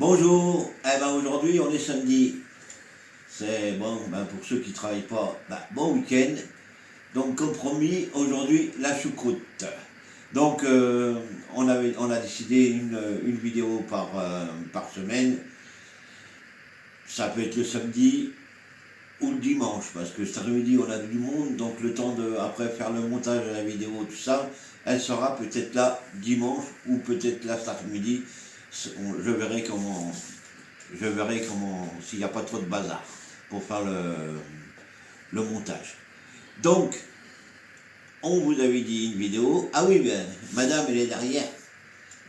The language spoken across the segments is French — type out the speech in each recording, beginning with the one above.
Bonjour, aujourd'hui on est samedi. C'est bon, pour ceux qui ne travaillent pas, bon week-end. Donc comme promis, aujourd'hui la choucroute. Donc on a décidé une vidéo par semaine. Ça peut être le samedi ou le dimanche, parce que cet après-midi on a du monde, donc le temps de après faire le montage de la vidéo, tout ça, elle sera peut-être là dimanche ou peut-être là cet après-midi. Je verrai comment, s'il n'y a pas trop de bazar pour faire le montage. Donc, on vous avait dit une vidéo. Ah oui, madame, elle est derrière.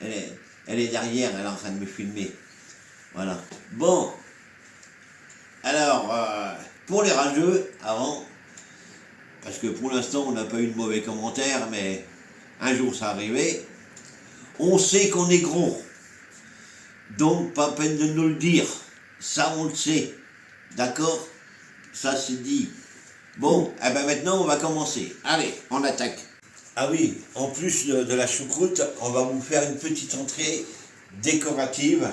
Elle est derrière, elle est en train de me filmer. Voilà. Bon, alors, pour les rageux, avant, parce que pour l'instant, on n'a pas eu de mauvais commentaires, mais un jour ça arrivait, on sait qu'on est gros. Donc, pas peine de nous le dire. Ça, on le sait. D'accord? Ça, c'est dit. Bon, maintenant, on va commencer. Allez, on attaque. Ah oui, en plus de la choucroute, on va vous faire une petite entrée décorative.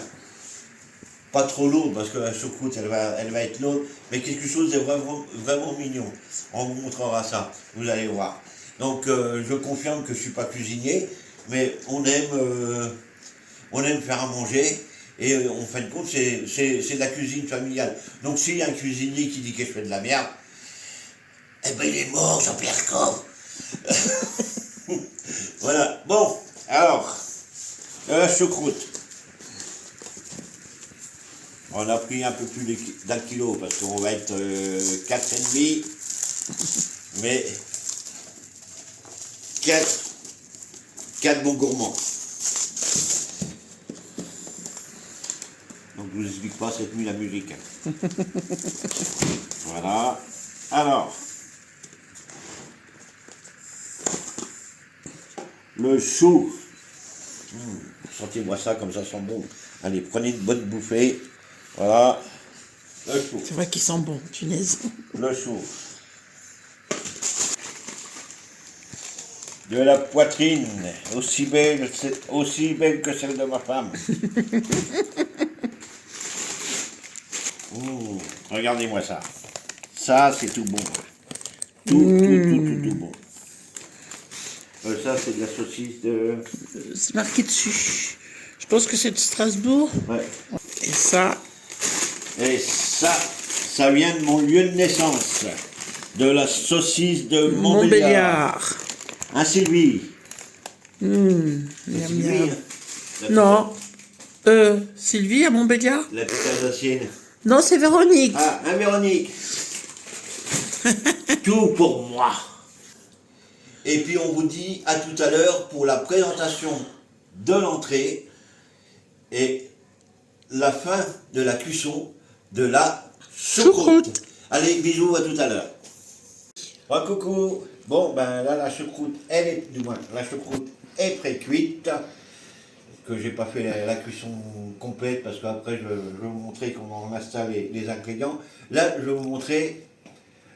Pas trop lourde, parce que la choucroute, elle va être lourde, mais quelque chose de vraiment, vraiment mignon. On vous montrera ça, vous allez voir. Donc, je confirme que je ne suis pas cuisinier, mais on aime faire à manger. Et en fin de compte, c'est de la cuisine familiale. Donc s'il y a un cuisinier qui dit que je fais de la merde, il est mort, Jean-Pierre Coff. Voilà. Bon, alors, la choucroute. On a pris un peu plus d'un kilo, parce qu'on va être 4,5, mais 4 bons gourmands. Donc je ne vous explique pas cette nuit la musique. Voilà. Alors, le chou. Sentez-moi ça, comme ça sent bon. Allez, prenez une bonne bouffée. Voilà. Le chou. C'est vrai qu'il sent bon, punaise. Le chou. De la poitrine, aussi belle que celle de ma femme. Regardez-moi ça. Ça, c'est tout bon. Tout bon. Ça, c'est de la saucisse de... C'est marqué dessus. Je pense que c'est de Strasbourg. Ouais. Et ça vient de mon lieu de naissance. De la saucisse de Montbéliard. Hein, Sylvie? Miam, Sylvie, miam. hein? Non. Sylvie à Montbéliard? La petite Alsacienne. Non, c'est Véronique. Ah, hein, Véronique. Tout pour moi. Et puis on vous dit à tout à l'heure pour la présentation de l'entrée et la fin de la cuisson de la choucroute. Allez, bisous, à tout à l'heure. Oh, coucou. Bon, là, la choucroute, la choucroute est pré-cuite. Que j'ai pas fait la cuisson complète, parce qu'après, je vais vous montrer comment on installe les ingrédients. Là, je vais vous montrer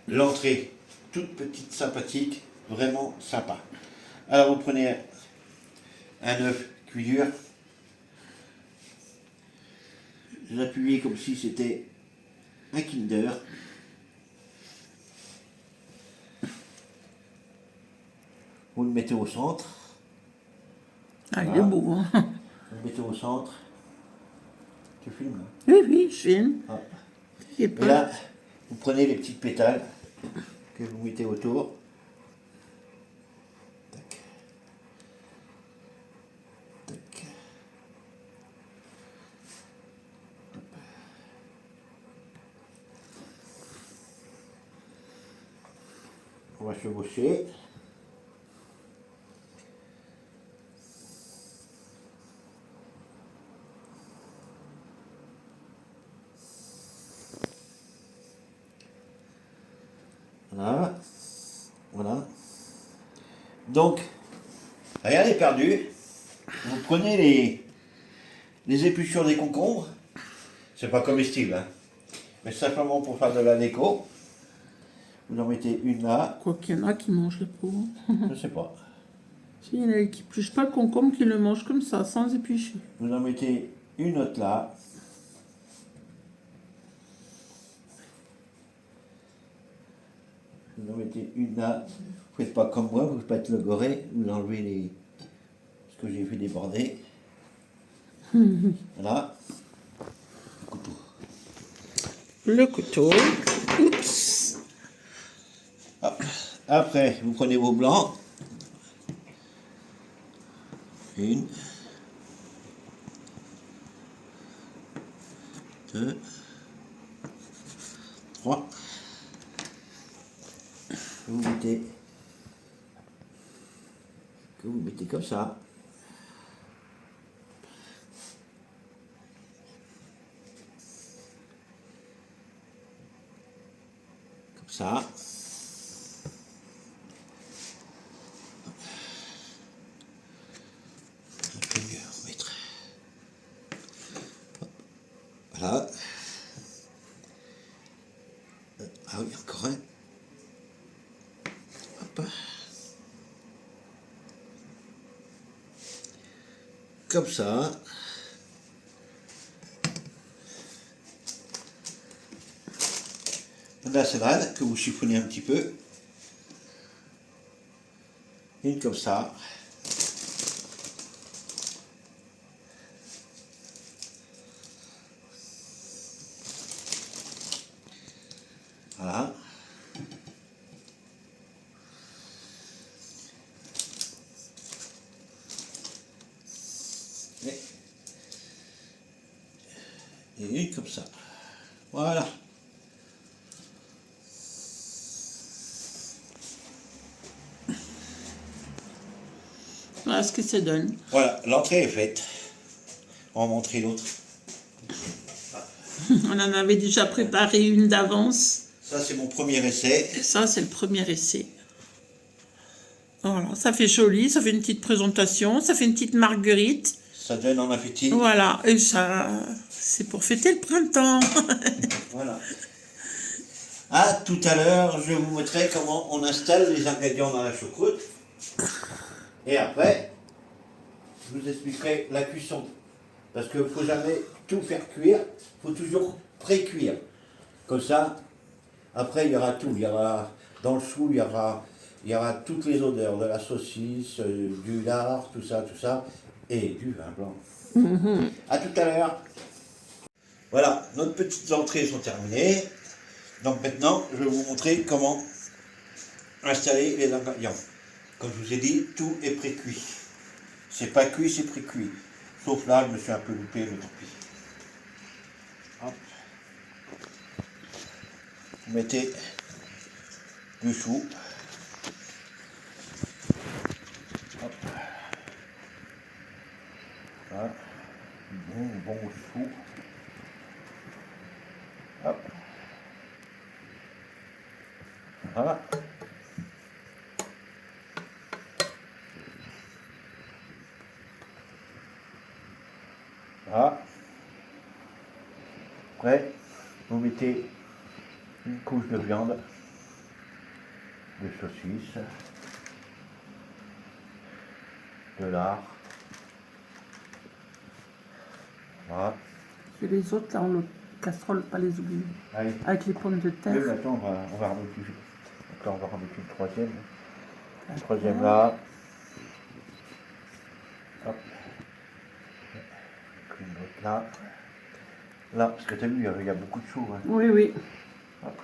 l'entrée. Toute petite, sympathique, vraiment sympa. Alors, vous prenez un œuf cuit dur. Je l'appuyais comme si c'était un Kinder. Vous le mettez au centre. Ah, il est beau, hein. Vous le mettez au centre. Tu filmes là? Oui, je filme. Ah. Et Et là, vous prenez les petites pétales que vous mettez autour. Tac. Tac. Hop. On va chevaucher. Voilà. Donc, rien n'est perdu. Vous prenez les épluchures des concombres. C'est pas comestible, hein, mais simplement pour faire de la déco. Vous en mettez une là. quoi qu'il y en a qui mangent le pauvre. Je sais pas. Si, il y en a qui n'épluchent pas le concombre, qui le mangent comme ça, sans éplucher. Vous en mettez une autre là. Vous en mettez une là. Vous faites pas comme moi, vous faites le goret, vous enlevez les. Ce que j'ai fait déborder. Voilà. Le couteau. Le couteau. Oups. Hop. Après, vous prenez vos blancs. Une. Deux. Trois. Vous mettez comme ça. Comme ça. Un peu mieux, on va mettre. Voilà. Ah oui, encore un. Hop. Comme ça. De la salade que vous chiffonnez un petit peu. Une comme ça. Voilà. Et une comme ça. Voilà. Voilà ce que ça donne. Voilà, l'entrée est faite. On va montrer l'autre. On en avait déjà préparé une d'avance. Ça, c'est mon premier essai. Et ça, c'est le premier essai. Voilà, ça fait joli, ça fait une petite présentation, ça fait une petite marguerite. Ça donne en appétit. Voilà, et ça, c'est pour fêter le printemps. Voilà. À tout à l'heure, je vous montrerai comment on installe les ingrédients dans la choucroute. Et après, je vous expliquerai la cuisson. Parce qu'il ne faut jamais tout faire cuire, il faut toujours pré-cuire. Comme ça, après, il y aura tout. Il y aura, dans le chou, il y aura toutes les odeurs, de la saucisse, du lard, tout ça, et du vin blanc. À tout à l'heure. Voilà, nos petites entrées sont terminées. Donc maintenant, je vais vous montrer comment installer les ingrédients. Comme je vous ai dit, tout est pré-cuit. C'est pas cuit, c'est pré-cuit. Sauf là, je me suis un peu loupé, mais tant pis. Hop. Vous mettez du chou. Hop. Voilà. Bon chou. Hop. Voilà. Voilà. Après, vous mettez une couche de viande, de saucisse, de lard. Voilà. Et les autres, là, en casserole, pas les oublier. Allez. Avec les pommes de terre. Oui, mais attends, on va remettre on va remettre une troisième. Une troisième là. Hop. Une autre là. Là, parce que tu as vu, il y a beaucoup de chou. Hein. Oui, oui. Hop.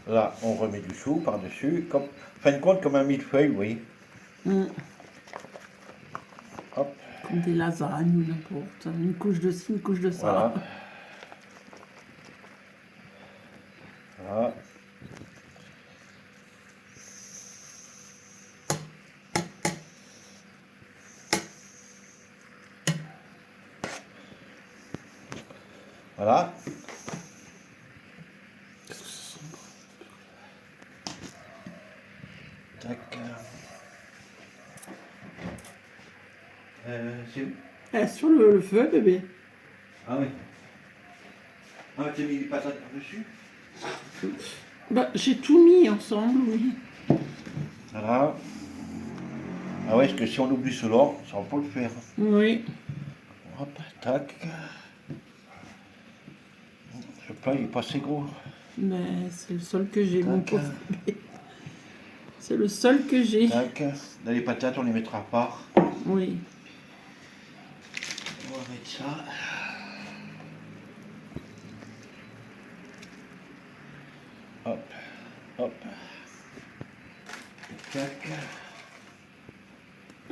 Là, on remet du chou par-dessus. Comme, fin de compte, comme un millefeuille, vous voyez. Hop. Comme des lasagnes ou n'importe. Une couche de ci, une couche de ça. Voilà. Voilà. Voilà. Tac. C'est où? Sur le feu, bébé. Ah oui. Ah, tu as mis les patates par-dessus? Bah, j'ai tout mis ensemble, oui. Voilà. Ah ouais, parce que si on oublie cela, ça va pas le faire. Oui. Hop, tac. Je pas, il est pas assez gros. Mais c'est le seul que j'ai, mon Tac. pauvre bébé. C'est le seul que j'ai. Tac. Là, les patates, on les mettra à part. Oui. On va mettre ça. Hop, hop. Tac.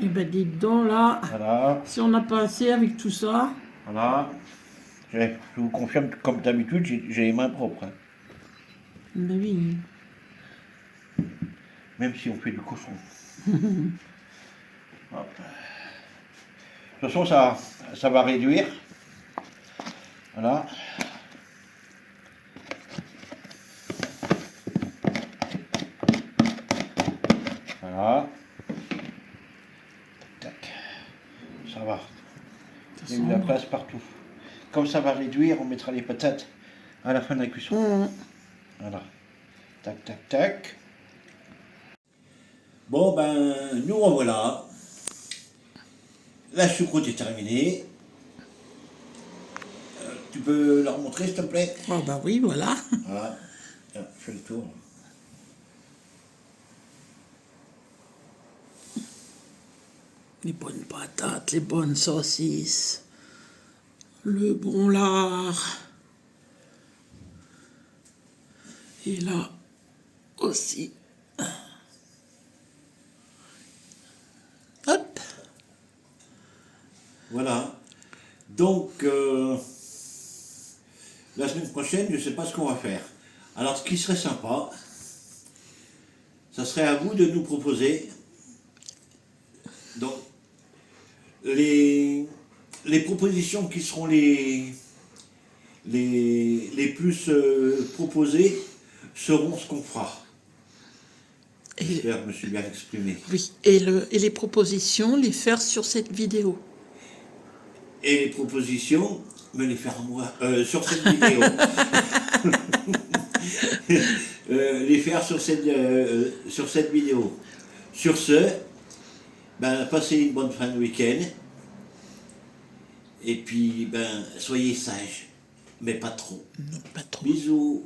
Et ben dites donc là, Voilà, si on n'a pas assez avec tout ça, voilà. Je vous confirme que, comme d'habitude, j'ai les mains propres, hein. ben oui. Même si on fait du cochon. Hop. De toute façon, ça va réduire. Voilà. Voilà. Tac. Ça va. Il y a eu de la place partout. Comme ça va réduire, on mettra les patates à la fin de la cuisson. Voilà. Tac, tac, tac. Bon, ben, nous revoilà. La choucroute est terminée. Tu peux leur montrer, s'il te plaît? Oh bah oui, voilà. Voilà. Tiens, fais le tour. Les bonnes patates, les bonnes saucisses, le bon lard. Et là aussi. Hop. Voilà. Donc, la semaine prochaine, je ne sais pas ce qu'on va faire. Alors, ce qui serait sympa, ça serait à vous de nous proposer donc les propositions qui seront les plus proposées seront ce qu'on fera. Et, J'espère que je me suis bien exprimé. oui. Et les propositions, les faire sur cette vidéo. Et les propositions, me les faire moi sur cette vidéo. Les faire sur cette vidéo. Sur ce, ben, passez une bonne fin de week-end. Et puis, ben, soyez sages, mais pas trop. Non, pas trop. Bisous.